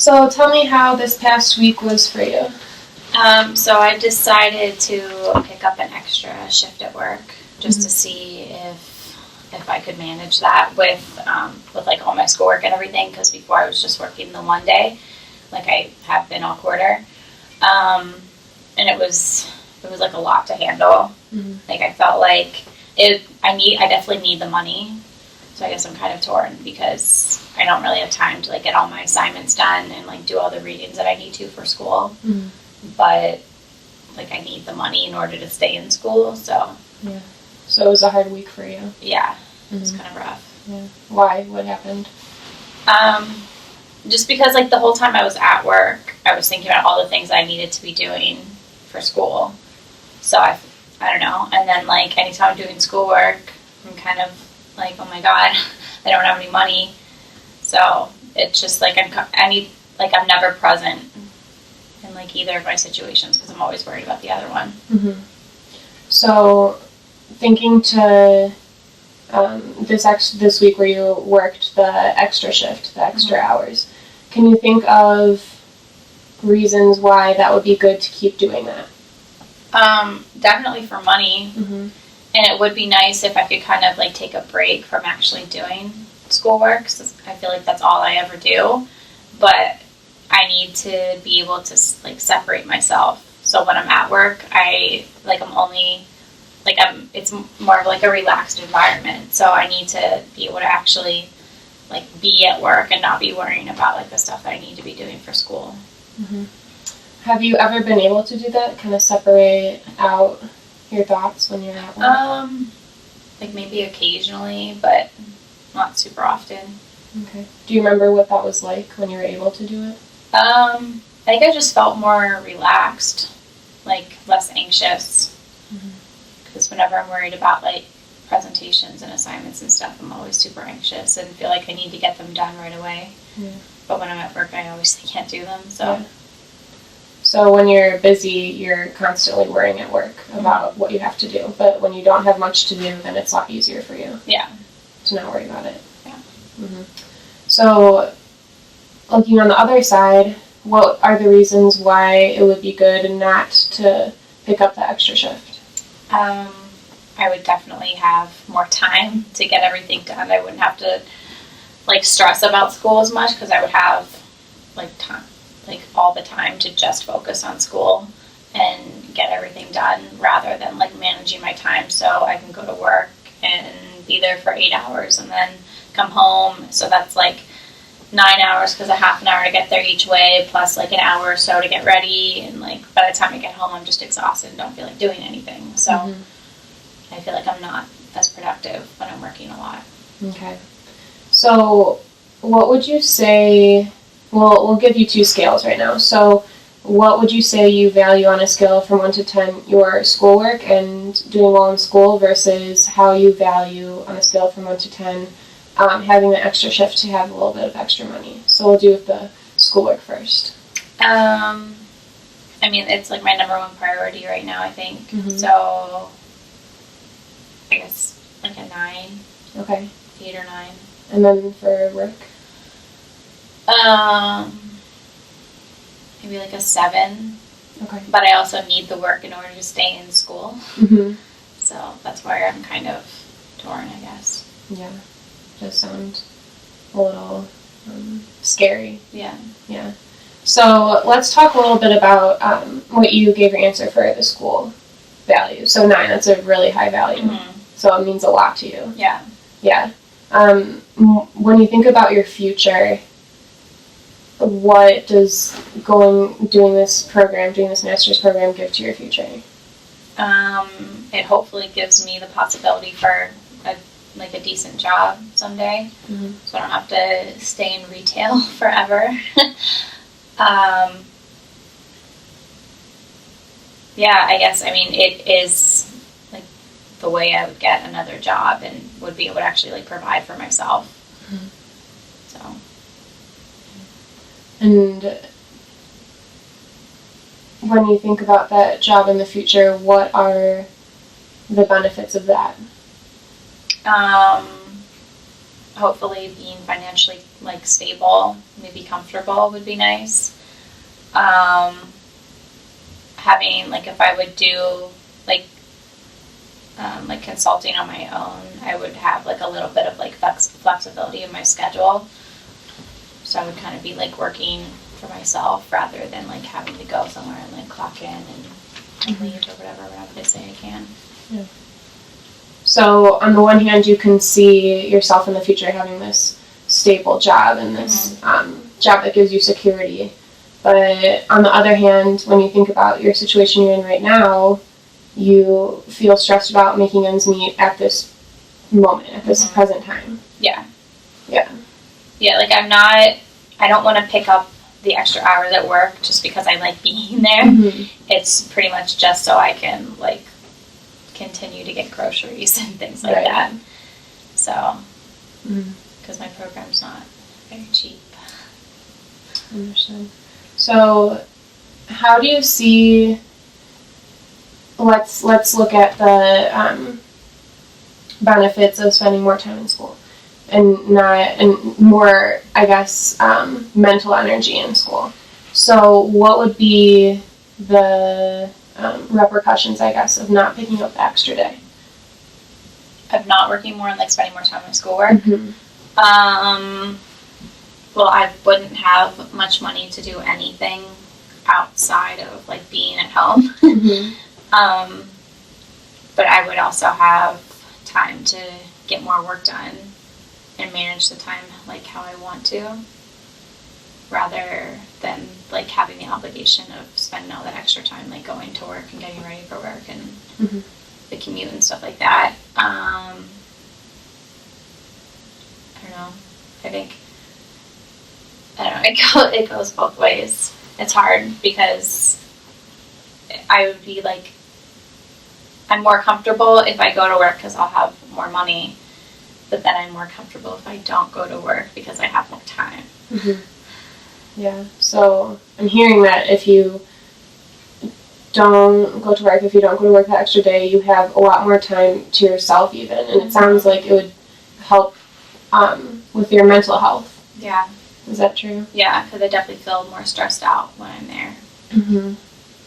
So tell me how this past week was for you. So I decided to pick up an extra shift at work just to see if I could manage that with like all my schoolwork and everything, because before I was just working the one day, like I have been all quarter, and it was like a lot to handle. Like I felt like I definitely need the money, so I guess I'm kind of torn because I don't really have time to like get all my assignments done and like do all the readings that I need to for school. But like I need the money in order to stay in school, so yeah. So it was a hard week for you. Yeah, it was kind of rough. Yeah. Why? What happened? Just because like the whole time I was at work, I was thinking about all the things I needed to be doing for school. So I don't know. And then like anytime I'm doing schoolwork, I'm kind of like, oh my god, I don't have any money. So it's just like I'm never present in like either of my situations because I'm always worried about the other one. So thinking to this week where you worked the extra shift, the extra hours, can you think of reasons why that would be good to keep doing that? Definitely for money. And it would be nice if I could kind of like take a break from actually doing schoolwork, because I feel like that's all I ever do. But I need to be able to like separate myself. So when I'm at work, it's more of like a relaxed environment. So I need to be able to actually like be at work and not be worrying about like the stuff that I need to be doing for school. Have you ever been able to do that? Kind of separate out your thoughts when you're at work? Like maybe occasionally, but not super often. Okay. Do you remember what that was like when you were able to do it? I think I just felt more relaxed, like less anxious. Because whenever I'm worried about like presentations and assignments and stuff, I'm always super anxious and feel like I need to get them done right away. But when I'm at work, I obviously can't do them. So when you're busy, you're constantly worrying at work about what you have to do. But when you don't have much to do, then it's a lot easier for you. To not worry about it. So looking on the other side, what are the reasons why it would be good not to pick up the extra shift? I would definitely have more time to get everything done. I wouldn't have to like stress about school as much because I would have like time, like all the time to just focus on school and get everything done rather than like managing my time so I can go to work and be there for 8 hours and then come home. So that's like 9 hours because a half an hour to get there each way plus like an hour or so to get ready, and like by the time I get home I'm just exhausted and don't feel like doing anything. So I feel like I'm not as productive when I'm working a lot. Okay. So what would you say, we'll give you 2 scales right now. So what would you say you value on a scale from 1 to 10 your schoolwork and doing well in school versus how you value on a scale from 1 to 10 having an extra shift to have a little bit of extra money? So we'll do with the schoolwork first. I mean, it's like my number one priority right now, I think. So I guess like a 9. Okay. 8 or 9. And then for work? Maybe like a 7. Okay. But I also need the work in order to stay in school. So that's why I'm kind of torn, I guess. Yeah. Does sound a little scary. Yeah. So let's talk a little bit about what you gave your answer for the school value. So 9, that's a really high value. So it means a lot to you. Yeah. When you think about your future, what does doing this master's program give to your future? It hopefully gives me the possibility for a decent job someday, so I don't have to stay in retail forever. I guess, I mean, it is like the way I would get another job and would be able to actually like provide for myself. So. And when you think about that job in the future, what are the benefits of that? hopefully being financially like stable, maybe comfortable would be nice. Having like if I would do like consulting on my own, I would have like a little bit of like flexibility in my schedule. So I would kind of be like working for myself rather than like having to go somewhere and like clock in and leave or whatever they say I can. Yeah. So on the one hand, you can see yourself in the future having this stable job and this job that gives you security. But on the other hand, when you think about your situation you're in right now, you feel stressed about making ends meet at this moment, at this present time. Yeah. Yeah. Yeah, like I don't want to pick up the extra hours at work just because I like being there. It's pretty much just so I can like continue to get groceries and things like that. So, because my program's not very cheap. Understood. So, how do you see? Let's look at the benefits of spending more time in school, and more, I guess, mental energy in school. So, what would be the repercussions, I guess, of not picking up the extra day? Of not working more and like spending more time on schoolwork. Well, I wouldn't have much money to do anything outside of like being at home. But I would also have time to get more work done and manage the time like how I want to, rather than like having the obligation of spending all that extra time like going to work and getting ready for work and the commute and stuff like that. I don't know. It goes both ways. It's hard because I would be like, I'm more comfortable if I go to work because I'll have more money, but then I'm more comfortable if I don't go to work because I have more time. Yeah, so I'm hearing that if you don't go to work, if you don't go to work that extra day, you have a lot more time to yourself even, and it sounds like it would help with your mental health. Yeah. Is that true? Yeah, because I definitely feel more stressed out when I'm there than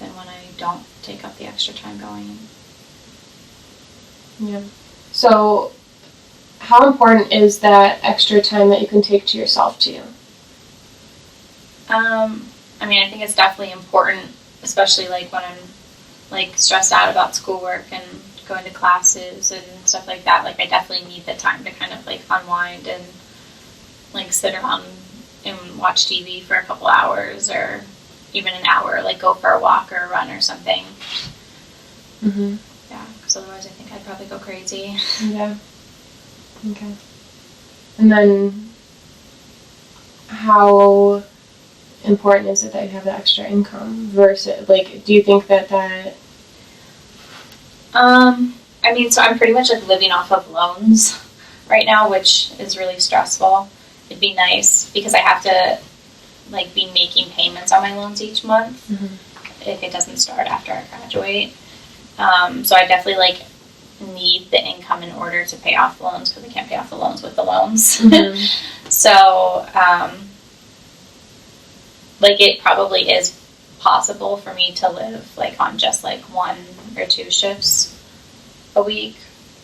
when I don't take up the extra time going. Yeah. So, how important is that extra time that you can take to yourself to you? I mean, I think it's definitely important, especially like when I'm like stressed out about schoolwork and going to classes and stuff like that. Like I definitely need the time to kind of like unwind and like sit around and watch TV for a couple hours or even an hour, like go for a walk or a run or something. Yeah, because otherwise I think I'd probably go crazy. Yeah. Okay. And then how important is it that you have the extra income versus, like, do you think that I mean, so I'm pretty much like living off of loans right now, which is really stressful. It'd be nice because I have to like be making payments on my loans each month if it doesn't start after I graduate. So I definitely like need the income in order to pay off the loans because I can't pay off the loans with the loans. So like it probably is possible for me to live like on just like 1 or 2 shifts a week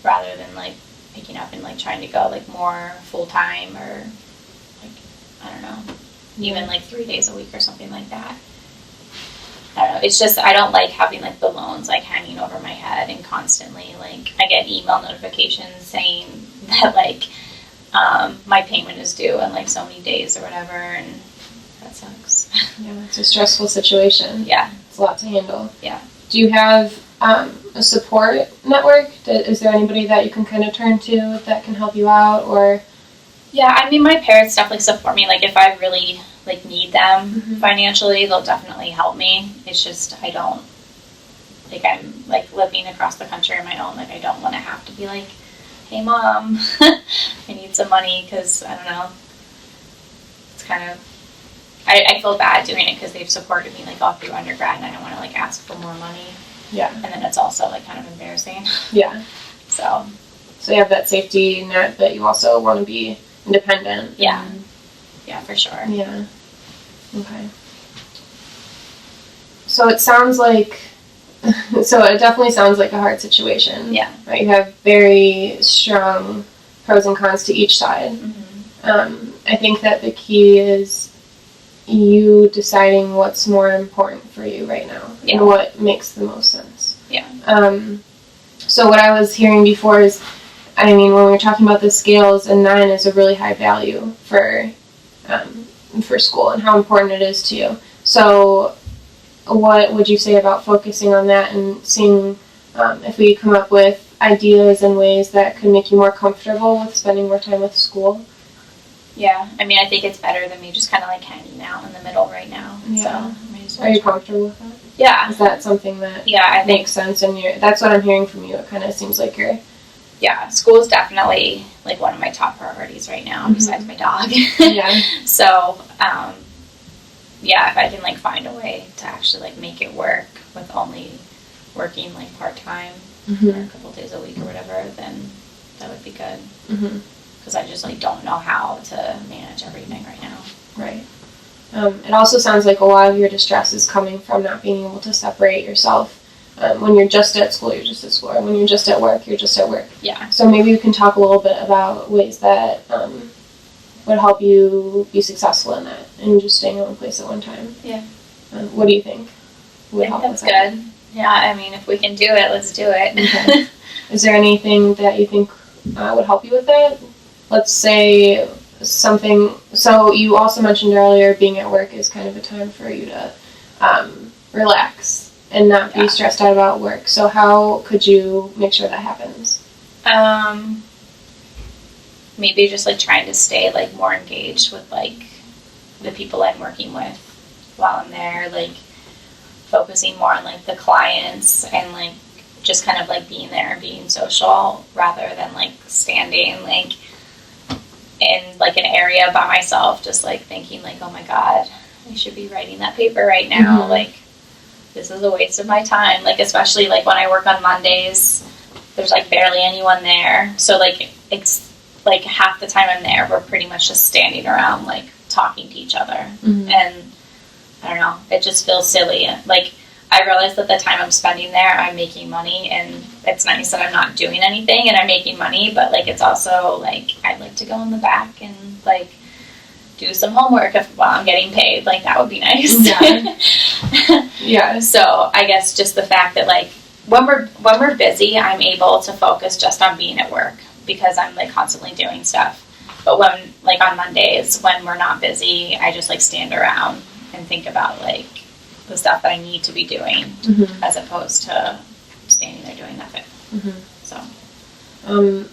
rather than like picking up and like trying to go like more full time or like I don't know, even like 3 days a week or something like that. I don't know. It's just I don't like having like the loans like hanging over my head and constantly like I get email notifications saying that like my payment is due in like so many days or whatever, and that sucks. Yeah, it's a stressful situation. Yeah, it's a lot to handle. Yeah. Do you have a support network? Is there anybody that you can kind of turn to that can help you out, or? Yeah, I mean, my parents definitely support me. Like, if I really like need them financially, they'll definitely help me. It's just I don't like I'm like living across the country on my own. Like, I don't want to have to be like, hey, Mom, I need some money because I don't know. It's kind of I feel bad doing it because they've supported me like all through undergrad, and I don't want to like ask for more money. Yeah. And then it's also like kind of embarrassing. Yeah. So you have that safety net, but you also want to be independent. Yeah. Yeah, for sure. Yeah. Okay. So it sounds like, so it definitely sounds like a hard situation. Yeah. Right? You have very strong pros and cons to each side. I think that the key is you deciding what's more important for you right now and what makes the most sense. Yeah. So what I was hearing before is, I mean, when we were talking about the scales, a 9 is a really high value for school and how important it is to you. So what would you say about focusing on that and seeing if we come up with ideas and ways that could make you more comfortable with spending more time with school? Yeah, I mean, I think it's better than me just kind of like hanging out in the middle right now. Yeah. So, are you comfortable with that? Yeah. Is that something that I think makes sense? And that's what I'm hearing from you. It kind of seems like you're... Yeah, school is definitely like one of my top priorities right now, besides my dog. Yeah. So, if I can like find a way to actually like make it work with only working like part-time or a couple days a week or whatever, then that would be good. Because I just like don't know how to manage everything right now. Right. It also sounds like a lot of your distress is coming from not being able to separate yourself. When you're just at school, you're just at school. And when you're just at work, you're just at work. Yeah. So maybe you can talk a little bit about ways that would help you be successful in that and just staying in one place at one time. Yeah. What do you think would help that's with that? good. Yeah, I mean, if we can do it, let's do it. Okay. Is there anything that you think would help you with that? Let's say something, so you also mentioned earlier being at work is kind of a time for you to relax and not be stressed out about work. So how could you make sure that happens? Maybe just like trying to stay like more engaged with like the people I'm working with while I'm there, like focusing more on like the clients and like just kind of like being there and being social rather than like standing like in like an area by myself, just like thinking like, oh my God, I should be writing that paper right now. Like, this is a waste of my time. Like, especially like when I work on Mondays, there's like barely anyone there. So like, it's like half the time I'm there, we're pretty much just standing around like talking to each other. And I don't know, it just feels silly. Like, I realize that the time I'm spending there, I'm making money, and it's nice that I'm not doing anything and I'm making money, but like it's also like I'd like to go in the back and like do some homework while I'm getting paid. Like that would be nice. Yeah. So I guess just the fact that like when we're busy, I'm able to focus just on being at work because I'm like constantly doing stuff. But when like on Mondays when we're not busy, I just like stand around and think about like the stuff that I need to be doing as opposed to standing there doing nothing. So,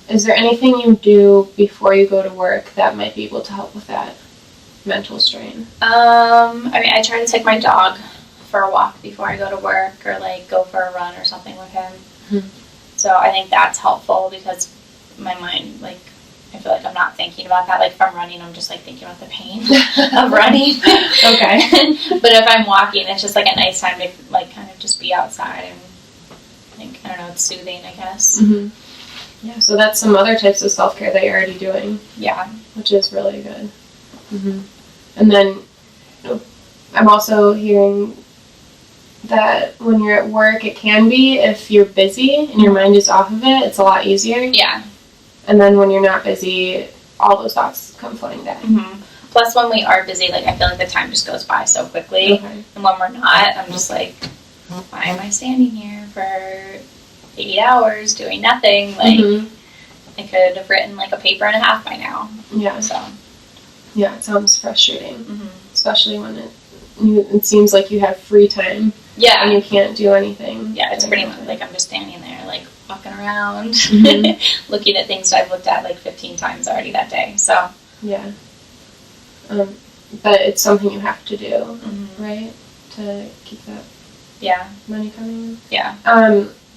is there anything you do before you go to work that might be able to help with that mental strain? I mean, I try to take my dog for a walk before I go to work or like go for a run or something with him. So I think that's helpful because my mind, like, I feel like I'm not thinking about that. Like, if I'm running, I'm just, like, thinking about the pain of running. Okay. But if I'm walking, it's just, like, a nice time to, like, kind of just be outside and, like, I don't know, it's soothing, I guess. Yeah, so that's some other types of self-care that you're already doing. Yeah. Which is really good. And then I'm also hearing that when you're at work, it can be, if you're busy and your mind is off of it, it's a lot easier. Yeah. And then when you're not busy, all those thoughts come flooding down. Plus, when we are busy, like, I feel like the time just goes by so quickly. And when we're not, I'm just like, why am I standing here for 8 hours doing nothing? Like, I could have written, like, a paper and a half by now. Yeah. So. Yeah, it sounds frustrating. Especially when it seems like you have free time. Yeah. And you can't do anything. Yeah, it's pretty much like I'm just standing there, like, walking around, looking at things that I've looked at, like, 15 times already that day, so. Yeah. But it's something you have to do, right? To keep that money coming in? Yeah.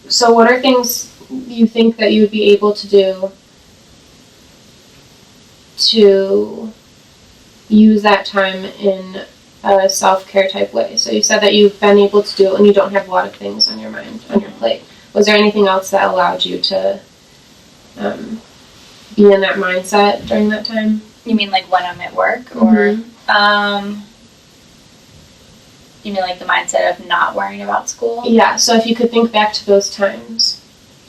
So what are things you think that you would be able to do to use that time in a self-care type way? So you said that you've been able to do it when you don't have a lot of things on your mind, on your plate. Was there anything else that allowed you to be in that mindset during that time? You mean like when I'm at work, or you mean like the mindset of not worrying about school? Yeah, so if you could think back to those times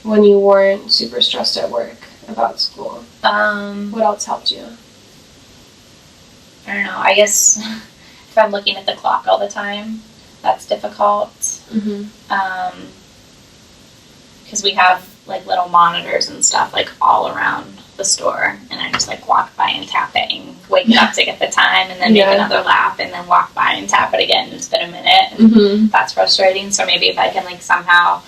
when you weren't super stressed at work about school, what else helped you? I don't know. I guess if I'm looking at the clock all the time, that's difficult. Because we have like little monitors and stuff like all around the store, and I just like walk by and tap it and wake it up to get the time, and then make another lap and then walk by and tap it again. It's been a minute, and that's frustrating. So maybe if I can like somehow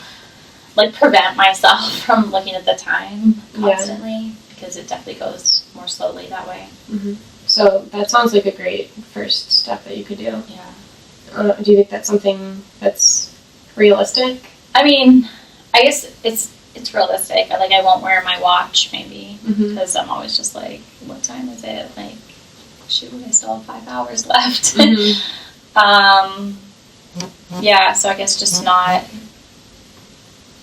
like prevent myself from looking at the time constantly, because it definitely goes more slowly that way. So that sounds like a great first step that you could do. Yeah. Do you think that's something that's realistic? I mean, I guess it's realistic. Like, I won't wear my watch, maybe, because I'm always just like, what time is it? Like, shoot, I still have 5 hours left. Yeah, so I guess just not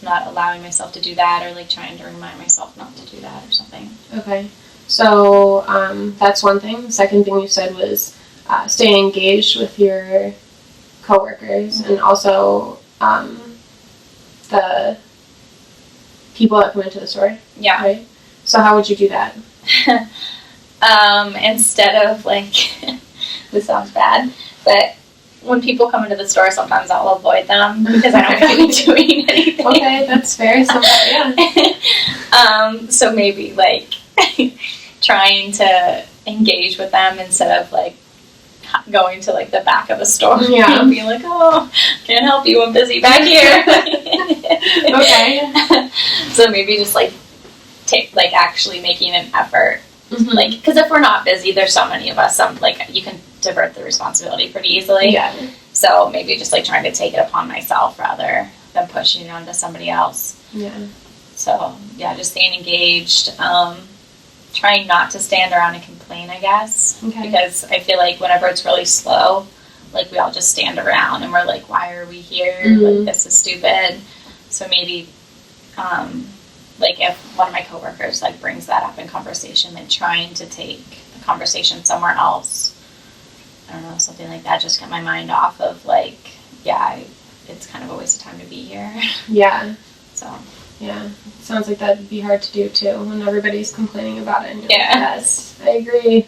allowing myself to do that, or like trying to remind myself not to do that or something. Okay. So that's one thing. The second thing you said was staying engaged with your coworkers and also the people that come into the store. Yeah. Right? So how would you do that? Instead of like, this sounds bad, but when people come into the store, sometimes I'll avoid them because I don't want to be doing anything. Okay, that's fair. So maybe like trying to engage with them instead of like going to like the back of a store and being like, oh, can't help you, I'm busy back here. Okay. So maybe just like actually making an effort. Like, because if we're not busy, there's so many of us, like you can divert the responsibility pretty easily. Yeah. So maybe just like trying to take it upon myself rather than pushing it onto somebody else. Yeah. So yeah, just staying engaged. Trying not to stand around and complain, I guess. Okay. Because I feel like whenever it's really slow, like we all just stand around and we're like, why are we here? Like, this is stupid. So maybe, like if one of my coworkers like brings that up in conversation, then trying to take the conversation somewhere else. I don't know, something like that. Just get my mind off of like, it's kind of a waste of time to be here. Yeah. So. Yeah, sounds like that'd be hard to do too when everybody's complaining about it. And you're like, yes, I agree.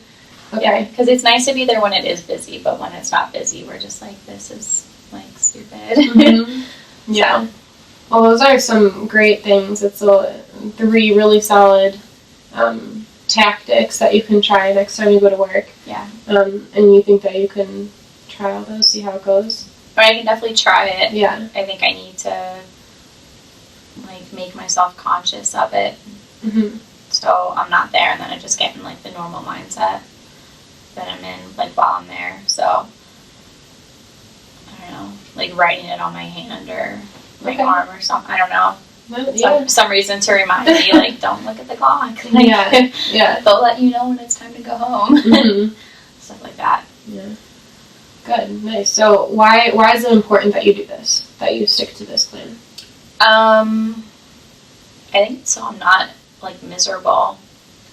Okay. Because it's nice to be there when it is busy, but when it's not busy, we're just like, this is like stupid. Yeah. Well, those are some great things. It's 3 really solid tactics that you can try next time you go to work. Yeah. And you think that you can try all those, see how it goes? But I can definitely try it. Yeah. I think I need to like make myself conscious of it, so I'm not there, and then I just get in like the normal mindset that I'm in like while I'm there. So I don't know, like writing it on my hand or my arm or something. I don't know. Some reason to remind me, like, don't look at the clock. Like, they'll let you know when it's time to go home. Stuff like that. Yeah. Good. Nice. So why is it important that you do this? That you stick to this plan? I think so I'm not like miserable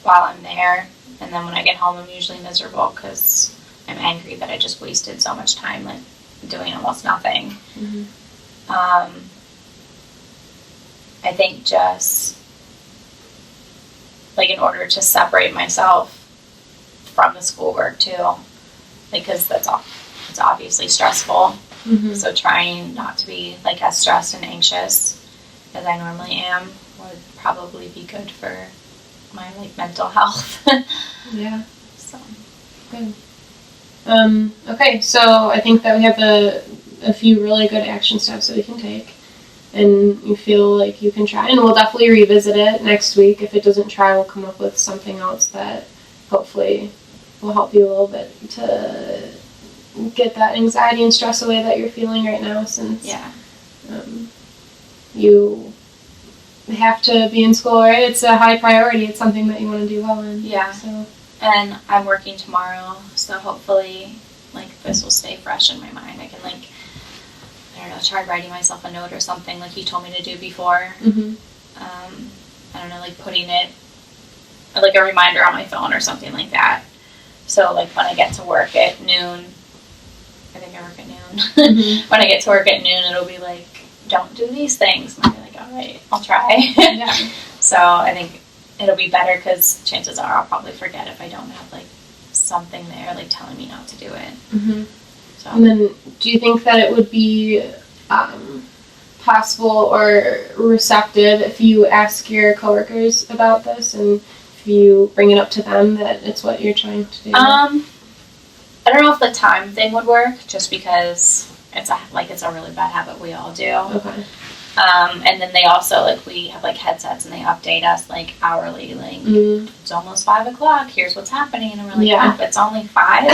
while I'm there, and then when I get home I'm usually miserable because I'm angry that I just wasted so much time like doing almost nothing. I think just like in order to separate myself from the schoolwork too, because it's obviously stressful. So trying not to be like as stressed and anxious as I normally am would probably be good for my like mental health. Yeah. So good. Okay, so I think that we have a few really good action steps that we can take, and you feel like you can try, and we'll definitely revisit it next week. If it doesn't try, we'll come up with something else that hopefully will help you a little bit to get that anxiety and stress away that you're feeling right now, since you have to be in school, right? It's a high priority. It's something that you want to do well in. Yeah. So. And I'm working tomorrow, so hopefully like this will stay fresh in my mind. I can like, I don't know, try writing myself a note or something like you told me to do before. I don't know, like putting it like a reminder on my phone or something like that. So like when I get to work at noon, I think I work at noon. Mm-hmm. When I get to work at noon, it'll be like, don't do these things. And I'll be like, all right, I'll try. Yeah. So I think it'll be better because chances are I'll probably forget if I don't have like something there like telling me not to do it. Mm-hmm. So. And then, do you think that it would be possible or receptive if you ask your coworkers about this and if you bring it up to them that it's what you're trying to do? I don't know if the time thing would work, just because it's a really bad habit we all do. Okay. And then they also, like, we have like headsets and they update us like hourly, like it's almost 5:00. Here's what's happening, and we're like, Yeah. it's only 5.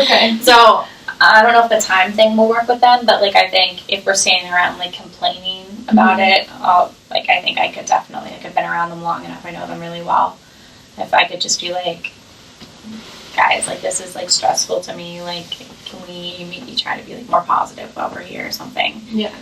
Okay. So I don't know if the time thing will work with them, but like I think if we're standing around like complaining about it, I think I could definitely, like, I've been around them long enough, I know them really well. If I could just be like, guys, like, this is like stressful to me, like, can we maybe try to be like more positive while we're here or something? Yeah.